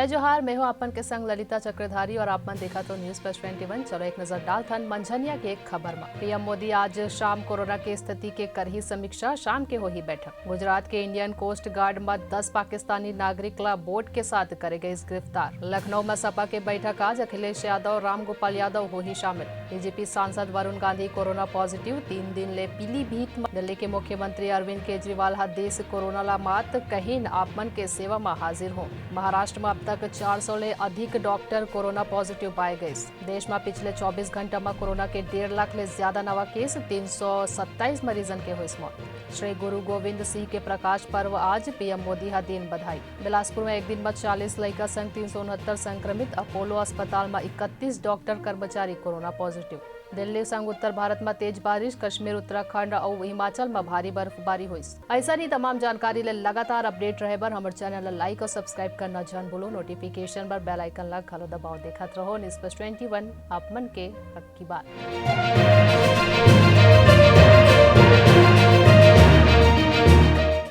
जय जोहार। मैं हूं आपन के संग ललिता चक्रधारी और आपन देखा तो न्यूज प्लस 21। चलो एक नजर डालथन मंझनिया के एक खबर में। पीएम मोदी आज शाम कोरोना के स्थिति के करही समीक्षा। शाम के होही बैठक। गुजरात के इंडियन कोस्ट गार्ड में 10 पाकिस्तानी नागरिक ला बोट के साथ करे गए गिरफ्तार। लखनऊ में सपा के बैठक आज अखिलेश यादव राम गोपाल यादव होही शामिल। बीजेपी सांसद वरुण गांधी कोरोना पॉजिटिव 3 दिन ले पीलीभीत में। दिल्ली के मुख्यमंत्री अरविंद केजरीवाल हा देश कोरोना ला मात कहीन आपमन के सेवा में हाजिर हो। महाराष्ट्र में अब तक 400 ले अधिक डॉक्टर कोरोना पॉजिटिव पाए गए। देश में पिछले 24 घंटा में कोरोना के 1.5 लाख ले ज्यादा नवा केस। 327 मरीजन के हुई मौत। श्री गुरु गोविंद सिंह के प्रकाश पर्व आज। पीएम मोदी हा दिन बधाई। बिलासपुर में एक दिन में 40 लड़का संग 369 संक्रमित। अपोलो अस्पताल में 31 डॉक्टर कर्मचारी कोरोना पॉजिटिव। दिल्ली संग उत्तर भारत में तेज बारिश। कश्मीर उत्तराखंड और हिमाचल में भारी बर्फबारी हुई। ऐसा ही तमाम जानकारी ले लगातार अपडेट रहे बर हमारे चैनल लाइक और सब्सक्राइब करना जान भूलो। नोटिफिकेशन पर बेल आइकन ला घलो दबाओ। देखत रहो न्यूज़ प्लस 21 आप मन के हक की बात।